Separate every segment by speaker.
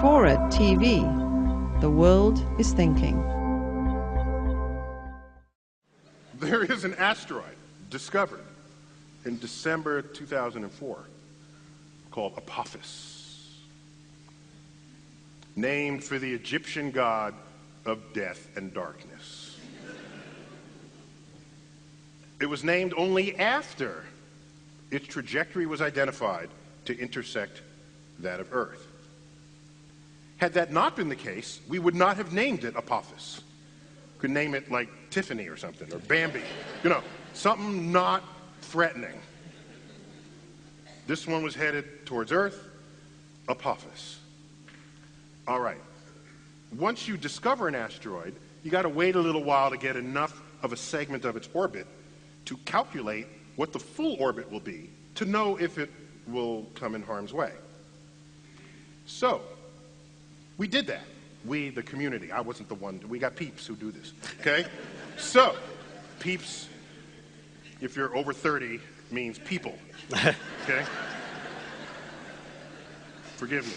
Speaker 1: Forward TV. The world is thinking.
Speaker 2: There is an asteroid discovered in December 2004 called Apophis, named for the Egyptian god of death and darkness. It was named only after its trajectory was identified to intersect that of Earth. Had that not been the case, we would not have named it Apophis. Could name it like Tiffany or something, or Bambi. You know, something not threatening. This one was headed towards Earth, Apophis. All right. Once you discover an asteroid, you got to wait a little while to get enough of a segment of its orbit to calculate what the full orbit will be to know if it will come in harm's way. So, we did that. We, the community. I wasn't the one. We got peeps who do this, okay? So, peeps, if you're over 30, means people, okay? Forgive me.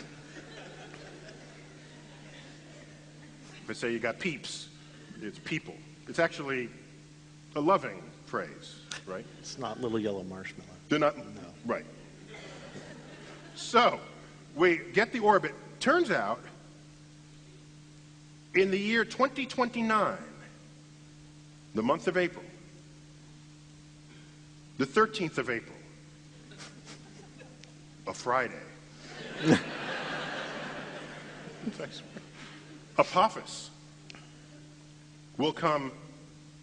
Speaker 2: If I say you got peeps, it's people. It's actually a loving phrase, right?
Speaker 3: It's not little yellow marshmallow.
Speaker 2: They're not, no. Right. So, we get the orbit. Turns out, in the year 2029, the month of April, the 13th of April, a Friday, Apophis will come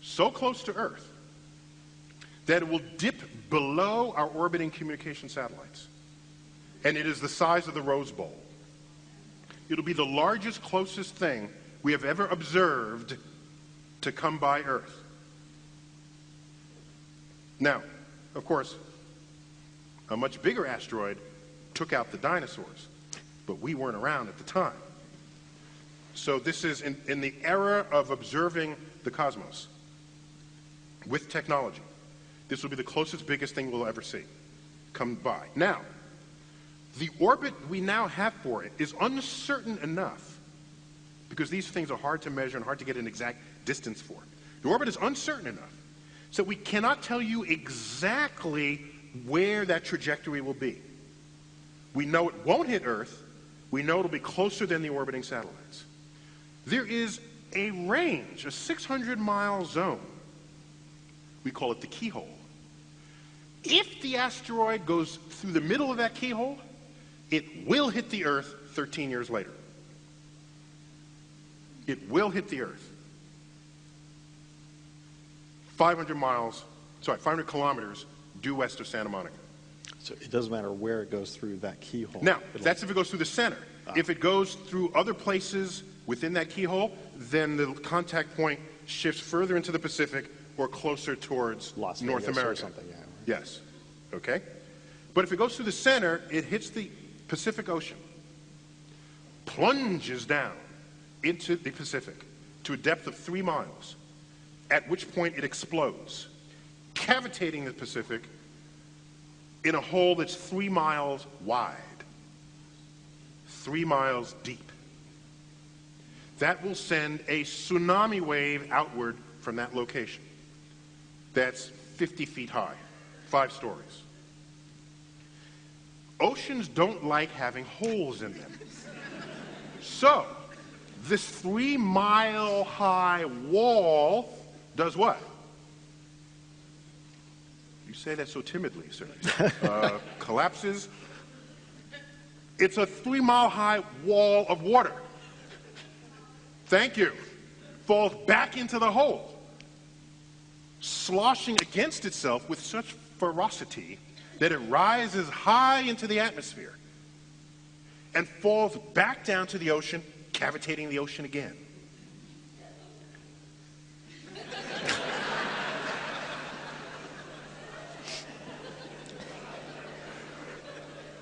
Speaker 2: so close to Earth that it will dip below our orbiting communication satellites. And it is the size of the Rose Bowl. It'll be the largest, closest thing we have ever observed to come by Earth. Now, of course, a much bigger asteroid took out the dinosaurs, but we weren't around at the time. So this is in the era of observing the cosmos with technology. This will be the closest, biggest thing we'll ever see come by. Now, the orbit we now have for it is uncertain enough, because these things are hard to measure and hard to get an exact distance for. The orbit is uncertain enough, so we cannot tell you exactly where that trajectory will be. We know it won't hit Earth. We know it'll be closer than the orbiting satellites. There is a range, a 600-mile zone. We call it the keyhole. If the asteroid goes through the middle of that keyhole, it will hit the Earth 13 years later. It will hit the Earth. 500 kilometers due west of Santa Monica.
Speaker 3: So it doesn't matter where it goes through that keyhole.
Speaker 2: Now, that's if it goes through the center. If it goes through other places within that keyhole, then the contact point shifts further into the Pacific or closer towards
Speaker 3: Las
Speaker 2: North
Speaker 3: Vegas
Speaker 2: America.
Speaker 3: Or something, yeah.
Speaker 2: Yes. Okay? But if it goes through the center, it hits the Pacific Ocean, plunges down into the Pacific to a depth of 3 miles, at which point it explodes, cavitating the Pacific in a hole that's 3 miles wide, 3 miles deep. That will send a tsunami wave outward from that location. That's 50 feet high, 5 stories. Oceans don't like having holes in them. So, this 3-mile-high wall does what? You say that so timidly, sir. Collapses. It's a 3-mile-high wall of water. Thank you. Falls back into the hole, sloshing against itself with such ferocity that it rises high into the atmosphere and falls back down to the ocean, cavitating the ocean again.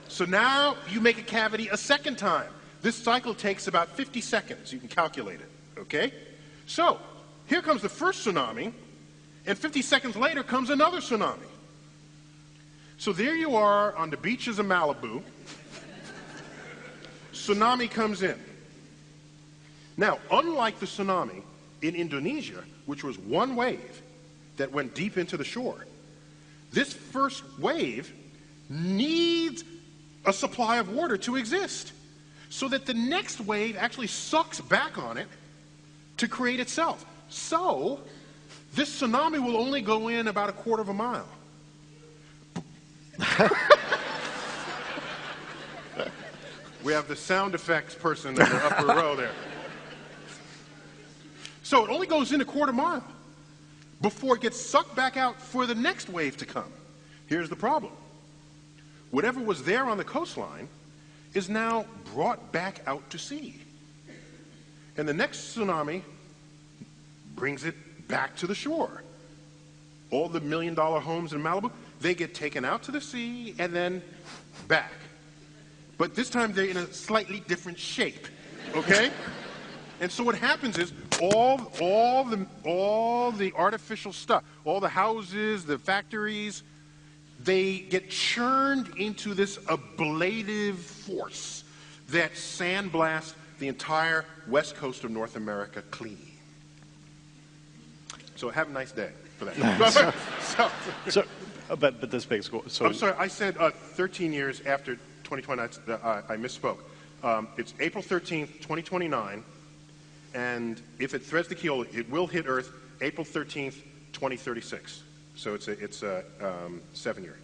Speaker 2: So now you make a cavity a second time. This cycle takes about 50 seconds. You can calculate it, okay? So here comes the first tsunami, and 50 seconds later comes another tsunami. So there you are on the beaches of Malibu, tsunami comes in. Now, unlike the tsunami in Indonesia, which was one wave that went deep into the shore, this first wave needs a supply of water to exist, so that the next wave actually sucks back on it to create itself. So, this tsunami will only go in about 1/4 mile. We have the sound effects person in the upper row there. So it only goes in 1/4 mile before it gets sucked back out for the next wave to come. Here's the problem. Whatever was there on the coastline is now brought back out to sea. And the next tsunami brings it back to the shore. All the $1 million homes in Malibu, they get taken out to the sea and then back. But this time they're in a slightly different shape, okay? And so what happens is all the artificial stuff, all the houses, the factories, they get churned into this ablative force that sandblasts the entire west coast of North America clean. So have a nice day for that.
Speaker 3: But this begs, so
Speaker 2: I'm sorry, I said 13 years after 2020, I misspoke. It's April 13th, 2029, and if it threads the keel, it will hit Earth April 13th, 2036. So it's a 7-year.